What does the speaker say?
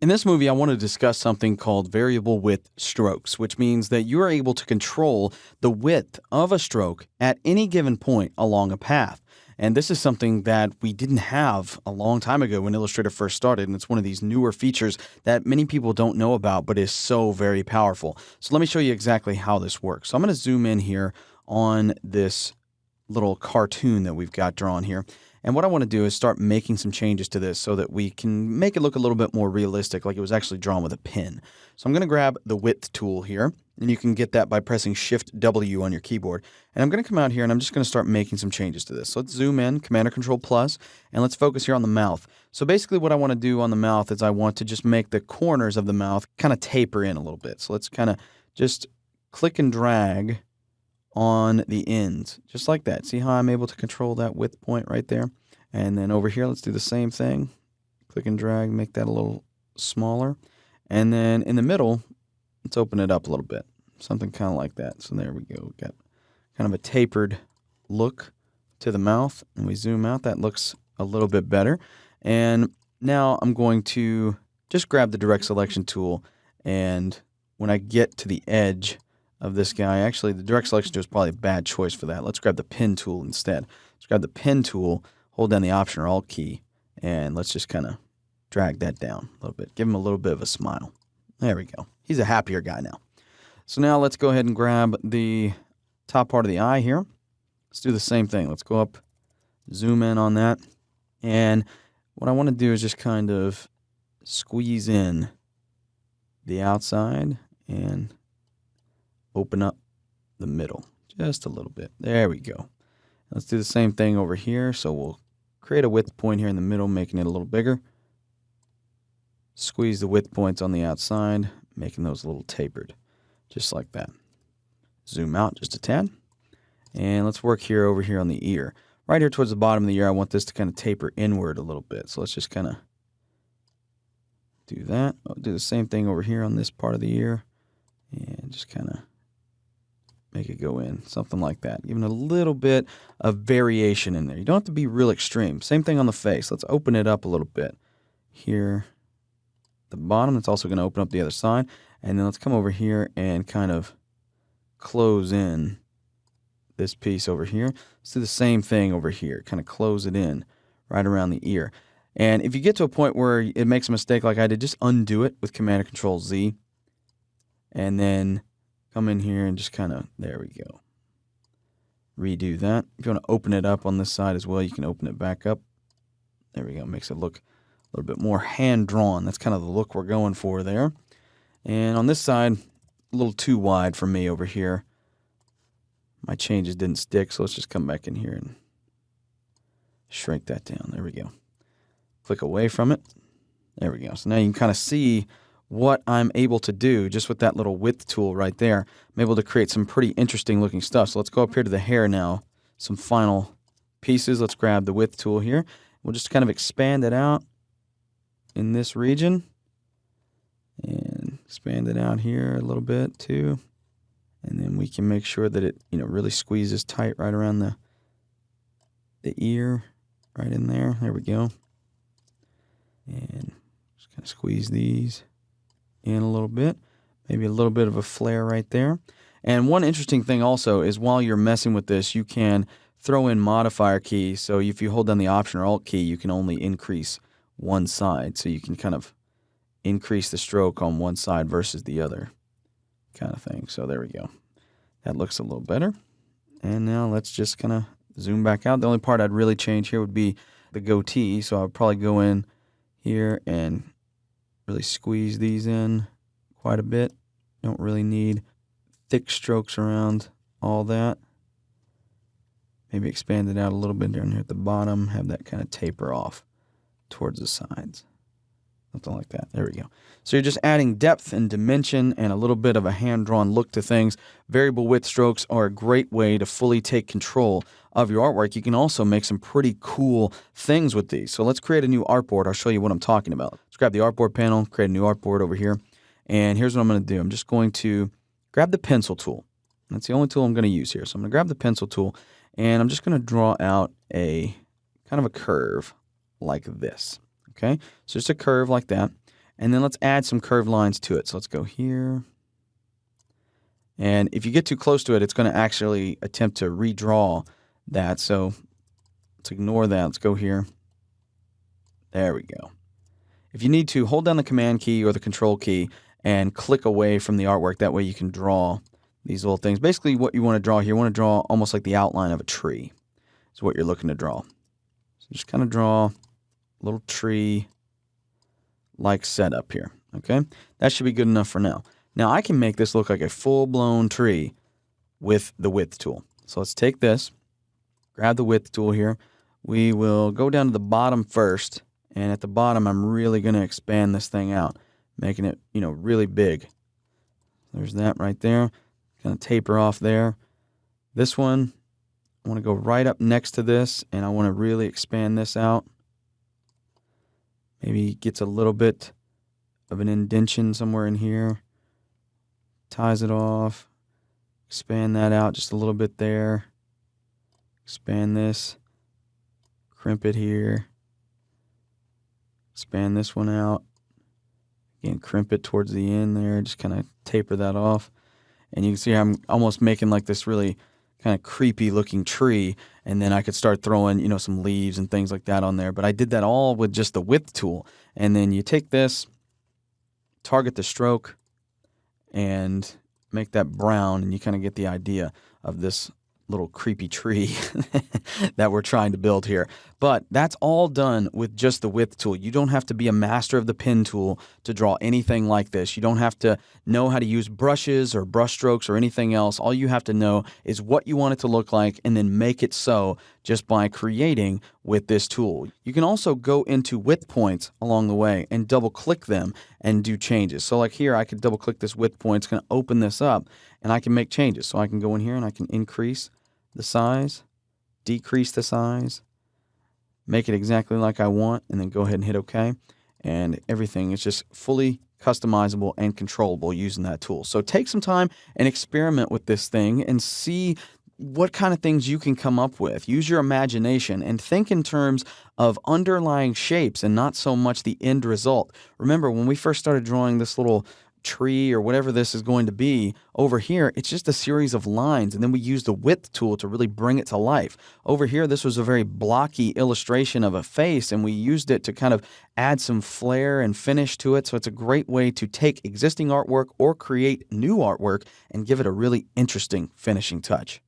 In this movie, I want to discuss something called variable width strokes, which means that you are able to control the width of a stroke at any given point along a path. And this is something that we didn't have a long time ago when Illustrator first started, and it's one of these newer features that many people don't know about, but is so very powerful. So let me show you exactly how this works. So I'm going to zoom in here on this little cartoon that we've got drawn here. And what I want to do is start making some changes to this so that we can make it look a little bit more realistic, like it was actually drawn with a pen. So I'm going to grab the width tool here, and you can get that by pressing Shift W on your keyboard. And I'm going to come out here and I'm just going to start making some changes to this. So let's zoom in, Command or Control plus, and let's focus here on the mouth. So basically what I want to do on the mouth is I want to just make the corners of the mouth kind of taper in a little bit. So let's kind of just click and drag on the ends, just like that. See how I'm able to control that width point right there? And then over here, let's do the same thing. Click and drag, make that a little smaller. And then in the middle, let's open it up a little bit. Something kind of like that. So there we go. We've got kind of a tapered look to the mouth. And we zoom out, that looks a little bit better. And now I'm going to just grab the direct selection tool. And when I get to the edge of this guy, actually the direct selection tool is probably a bad choice for that. Let's grab the pen tool instead. Let's grab the pen tool, hold down the Option or Alt key, and let's just kind of drag that down a little bit. Give him a little bit of a smile. There we go. He's a happier guy now. So now let's go ahead and grab the top part of the eye here. Let's do the same thing. Let's go up, zoom in on that. And what I want to do is just kind of squeeze in the outside and open up the middle just a little bit. There we go. Let's do the same thing over here. So we'll create a width point here in the middle, making it a little bigger. Squeeze the width points on the outside, making those a little tapered, just like that. Zoom out just a tad. And let's work here over here on the ear. Right here towards the bottom of the ear, I want this to kind of taper inward a little bit. So let's just kind of do that. I'll do the same thing over here on this part of the ear. And just kind of make it go in, something like that. Giving a little bit of variation in there. You don't have to be real extreme. Same thing on the face. Let's open it up a little bit. Here at the bottom, it's also going to open up the other side. And then let's come over here and kind of close in this piece over here. Let's do the same thing over here. Kind of close it in right around the ear. And if you get to a point where it makes a mistake like I did, just undo it with Command or Control Z. And then come in here and just kind of, there we go. Redo that. If you want to open it up on this side as well, you can open it back up. There we go. Makes it look a little bit more hand-drawn. That's kind of the look we're going for there. And on this side, a little too wide for me over here. My changes didn't stick, so let's just come back in here and shrink that down. There we go. Click away from it. There we go. So now you can kind of see what I'm able to do just with that little width tool right there. I'm able to create some pretty interesting looking stuff. So let's go up here to the hair now. Some final pieces. Let's grab the width tool here. We'll just kind of expand it out in this region. And expand it out here a little bit too. And then we can make sure that it, really squeezes tight right around the ear, right in there. There we go. And just kind of squeeze these in a little bit, maybe a little bit of a flare right there. And one interesting thing also is while you're messing with this, you can throw in modifier keys. So if you hold down the Option or Alt key, you can only increase one side. So you can kind of increase the stroke on one side versus the other kind of thing. So there we go. That looks a little better. And now let's just kind of zoom back out. The only part I'd really change here would be the goatee. So I would probably go in here and really squeeze these in quite a bit. Don't really need thick strokes around all that. Maybe expand it out a little bit down here at the bottom. Have that kind of taper off towards the sides. Something like that. There we go. So you're just adding depth and dimension and a little bit of a hand-drawn look to things. Variable width strokes are a great way to fully take control of your artwork. You can also make some pretty cool things with these. So let's create a new artboard. I'll show you what I'm talking about. Let's grab the artboard panel, create a new artboard over here. And here's what I'm going to do. I'm just going to grab the pencil tool. That's the only tool I'm going to use here. So I'm going to grab the pencil tool and I'm just going to draw out a kind of a curve like this. Okay, so just a curve like that. And then let's add some curved lines to it. So let's go here. And if you get too close to it, it's going to actually attempt to redraw that. So let's ignore that. Let's go here. There we go. If you need to, hold down the Command key or the Control key and click away from the artwork. That way you can draw these little things. Basically what you want to draw here, you want to draw almost like the outline of a tree. Is what you're looking to draw. So just kind of draw a little tree-like setup here. Okay? That should be good enough for now. Now I can make this look like a full-blown tree with the width tool. So let's take this, grab the width tool here. We will go down to the bottom first. And at the bottom, I'm really going to expand this thing out, making it, really big. There's that right there. Kind of taper off there. This one, I want to go right up next to this, and I want to really expand this out. Maybe it gets a little bit of an indentation somewhere in here. Ties it off. Expand that out just a little bit there. Expand this. Crimp it here. Expand this one out. Again, crimp it towards the end there. Just kind of taper that off. And you can see I'm almost making like this really kind of creepy looking tree. And then I could start throwing, some leaves and things like that on there. But I did that all with just the width tool. And then you take this, target the stroke, and make that brown. And you kind of get the idea of this little creepy tree that we're trying to build here. But that's all done with just the width tool. You don't have to be a master of the pen tool to draw anything like this. You don't have to know how to use brushes or brush strokes or anything else. All you have to know is what you want it to look like and then make it so just by creating with this tool. You can also go into width points along the way and double click them and do changes. So like here, I could double click this width point. It's going to open this up and I can make changes. So I can go in here and I can increase the size, decrease the size, make it exactly like I want, and then go ahead and hit OK. And everything is just fully customizable and controllable using that tool. So take some time and experiment with this thing and see what kind of things you can come up with. Use your imagination and think in terms of underlying shapes and not so much the end result. Remember, when we first started drawing this little tree or whatever this is going to be over here, it's just a series of lines, and then we use the width tool to really bring it to life. Over here, this was a very blocky illustration of a face, and we used it to kind of add some flair and finish to it. So it's a great way to take existing artwork or create new artwork and give it a really interesting finishing touch.